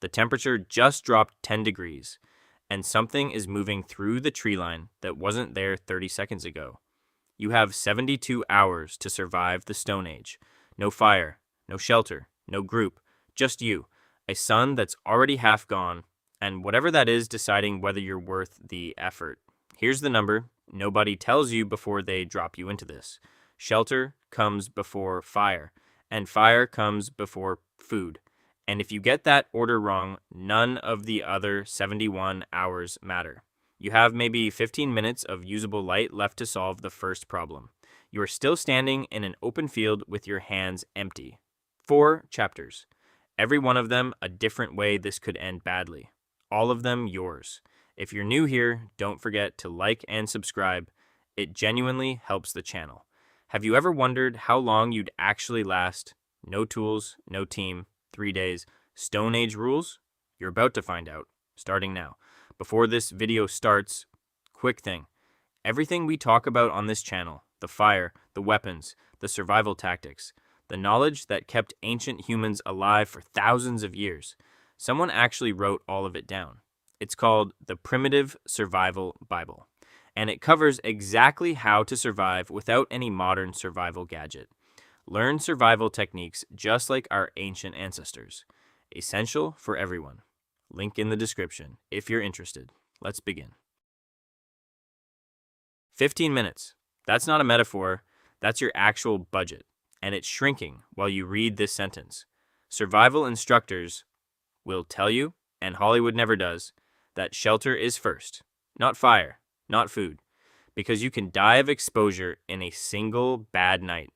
The temperature just dropped 10 degrees, and something is moving through the tree line that wasn't there 30 seconds ago. You have 72 hours to survive the Stone Age. No fire, no shelter, no group, just you, a sun that's already half gone, and whatever that is deciding whether you're worth the effort. Here's the number nobody tells you before they drop you into this. Shelter comes before fire, and fire comes before food. And if you get that order wrong, none of the other 71 hours matter. You have maybe 15 minutes of usable light left to solve the first problem. You are still standing in an open field with your hands empty. 4 chapters. Every one of them a different way this could end badly. All of them yours. If you're new here, don't forget to like and subscribe. It genuinely helps the channel. Have you ever wondered how long you'd actually last? No tools, no team, 3 days, Stone Age rules? You're about to find out, starting now. Before this video starts, quick thing. Everything we talk about on this channel, the fire, the weapons, the survival tactics, the knowledge that kept ancient humans alive for thousands of years, someone actually wrote all of it down. It's called the Primitive Survival Bible, and it covers exactly how to survive without any modern survival gadget. Learn survival techniques just like our ancient ancestors. Essential for everyone. Link in the description if you're interested. Let's begin. 15 minutes. That's not a metaphor. That's your actual budget. And it's shrinking while you read this sentence. Survival instructors will tell you, and Hollywood never does, that shelter is first. Not fire, not food. Because you can die of exposure in a single bad night,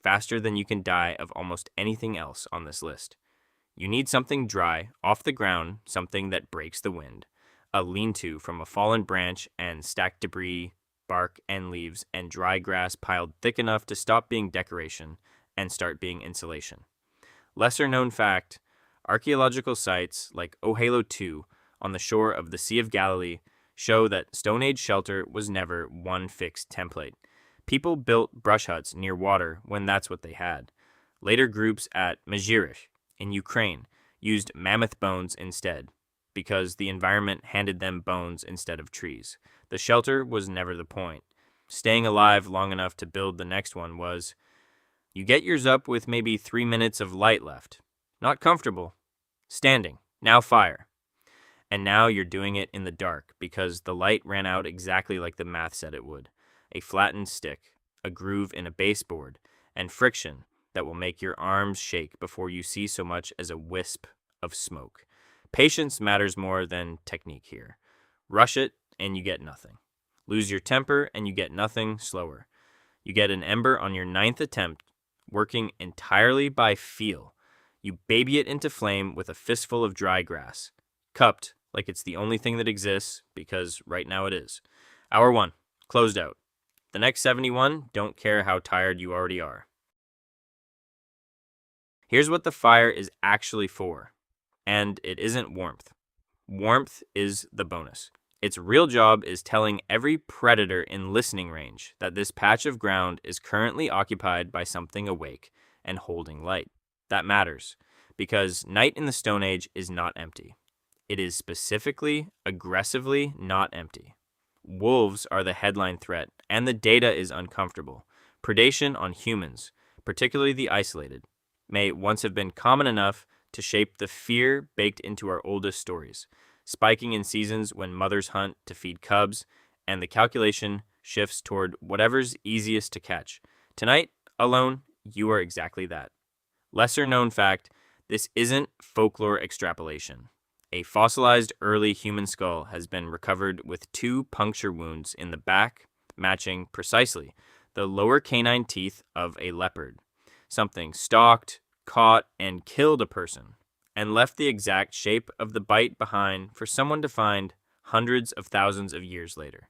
faster than you can die of almost anything else on this list. You need something dry, off the ground, something that breaks the wind. A lean-to from a fallen branch and stacked debris, bark and leaves, and dry grass piled thick enough to stop being decoration and start being insulation. Lesser known fact, archaeological sites like Ohalo II on the shore of the Sea of Galilee show that Stone Age shelter was never one fixed template. People built brush huts near water when that's what they had. Later groups at Mezhirich in Ukraine used mammoth bones instead, because the environment handed them bones instead of trees. The shelter was never the point. Staying alive long enough to build the next one was. You get yours up with maybe 3 minutes of light left. Not comfortable. Standing. Now fire. And now you're doing it in the dark because the light ran out exactly like the math said it would. A flattened stick, a groove in a baseboard, and friction that will make your arms shake before you see so much as a wisp of smoke. Patience matters more than technique here. Rush it and you get nothing. Lose your temper and you get nothing slower. You get an ember on your 9th attempt, working entirely by feel. You baby it into flame with a fistful of dry grass. Cupped like it's the only thing that exists, because right now it is. Hour 1, closed out. The next 71 don't care how tired you already are. Here's what the fire is actually for, and it isn't warmth. Warmth is the bonus. Its real job is telling every predator in listening range that this patch of ground is currently occupied by something awake and holding light. That matters, because night in the Stone Age is not empty. It is specifically, aggressively not empty. Wolves are the headline threat, and the data is uncomfortable. Predation on humans, particularly the isolated, may once have been common enough to shape the fear baked into our oldest stories, spiking in seasons when mothers hunt to feed cubs, and the calculation shifts toward whatever's easiest to catch. Tonight, alone, you are exactly that. Lesser known fact, this isn't folklore extrapolation. A fossilized early human skull has been recovered with 2 puncture wounds in the back, matching precisely the lower canine teeth of a leopard. Something stalked, caught, and killed a person, and left the exact shape of the bite behind for someone to find hundreds of thousands of years later.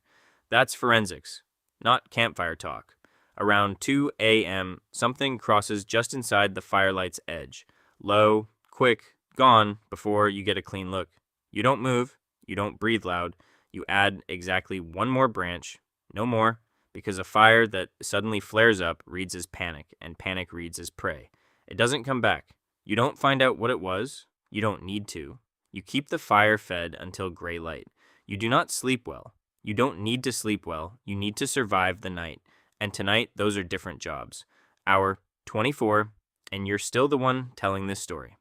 That's forensics, not campfire talk. Around 2 a.m., something crosses just inside the firelight's edge. Low, quick, gone before you get a clean look. You don't move, you don't breathe loud, you add exactly 1 more branch, no more, because a fire that suddenly flares up reads as panic, and panic reads as prey. It doesn't come back. You don't find out what it was. You don't need to. You keep the fire fed until gray light. You do not sleep well. You don't need to sleep well. You need to survive the night. And tonight, those are different jobs. Hour 24, and you're still the one telling this story.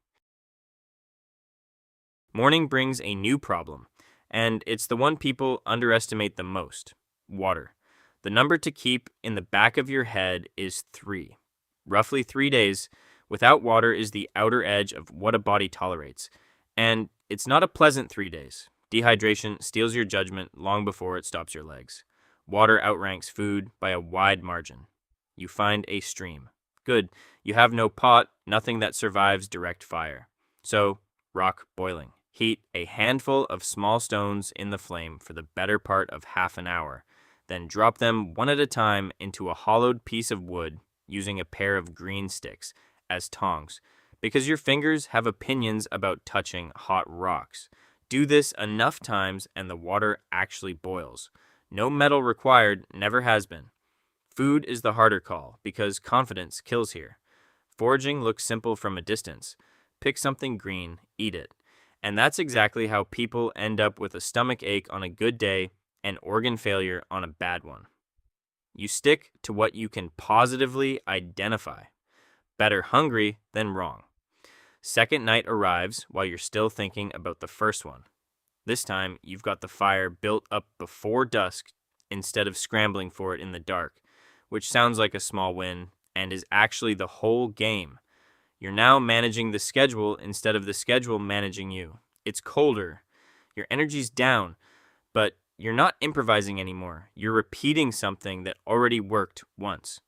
Morning brings a new problem, and it's the one people underestimate the most: water. The number to keep in the back of your head is 3. Roughly 3 days without water is the outer edge of what a body tolerates. And it's not a pleasant 3 days. Dehydration steals your judgment long before it stops your legs. Water outranks food by a wide margin. You find a stream. Good. You have no pot, nothing that survives direct fire. So, rock boiling. Heat a handful of small stones in the flame for the better part of half an hour. Then drop them one at a time into a hollowed piece of wood using a pair of green sticks as tongs, because your fingers have opinions about touching hot rocks. Do this enough times and the water actually boils. No metal required, never has been. Food is the harder call because confidence kills here. Foraging looks simple from a distance. Pick something green, eat it. And that's exactly how people end up with a stomach ache on a good day and organ failure on a bad one. You stick to what you can positively identify. Better hungry than wrong. Second night arrives while you're still thinking about the first one. This time, you've got the fire built up before dusk instead of scrambling for it in the dark, which sounds like a small win and is actually the whole game. You're now managing the schedule instead of the schedule managing you. It's colder. Your energy's down, but you're not improvising anymore. You're repeating something that already worked once.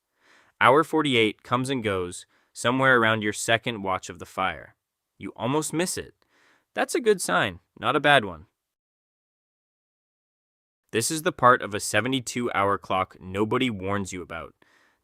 Hour 48 comes and goes somewhere around your second watch of the fire. You almost miss it. That's a good sign, not a bad one. This is the part of a 72-hour clock nobody warns you about.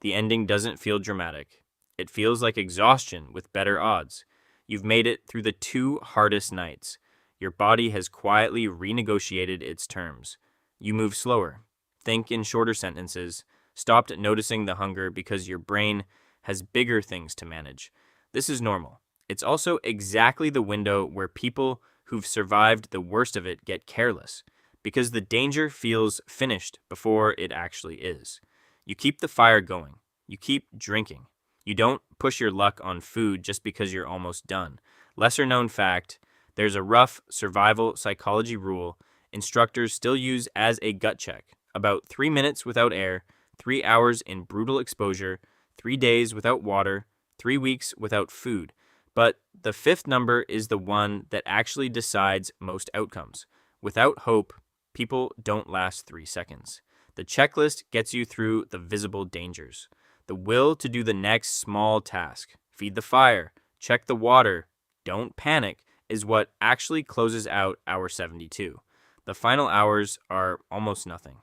The ending doesn't feel dramatic. It feels like exhaustion with better odds. You've made it through the 2 hardest nights. Your body has quietly renegotiated its terms. You move slower, think in shorter sentences, stopped noticing the hunger because your brain has bigger things to manage. This is normal. It's also exactly the window where people who've survived the worst of it get careless, because the danger feels finished before it actually is. You keep the fire going. You keep drinking. You don't push your luck on food just because you're almost done. Lesser known fact, there's a rough survival psychology rule instructors still use as a gut check. About 3 minutes without air, 3 hours in brutal exposure, 3 days without water, 3 weeks without food. But the 5th number is the one that actually decides most outcomes. Without hope, people don't last 3 seconds. The checklist gets you through the visible dangers. The will to do the next small task, feed the fire, check the water, don't panic, is what actually closes out hour 72. The final hours are almost nothing.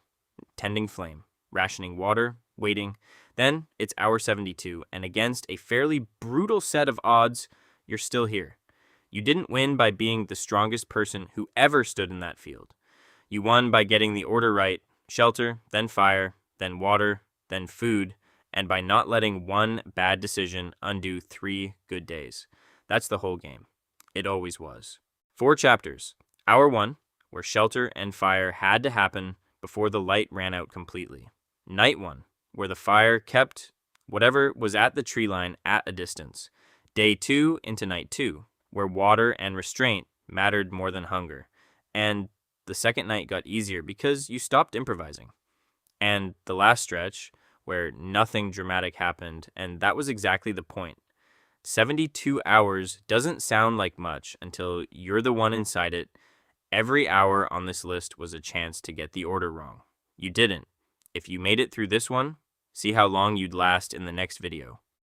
Tending flame, rationing water, waiting. Then it's hour 72, and against a fairly brutal set of odds, you're still here. You didn't win by being the strongest person who ever stood in that field. You won by getting the order right: shelter, then fire, then water, then food, and by not letting one bad decision undo 3 good days. That's the whole game. It always was. 4 chapters. Hour 1, where shelter and fire had to happen before the light ran out completely. Night 1, where the fire kept whatever was at the tree line at a distance. Day 2 into night 2, where water and restraint mattered more than hunger. And the second night got easier because you stopped improvising. And the last stretch, where nothing dramatic happened, and that was exactly the point. 72 hours doesn't sound like much until you're the one inside it. Every hour on this list was a chance to get the order wrong. You didn't. If you made it through this one, see how long you'd last in the next video.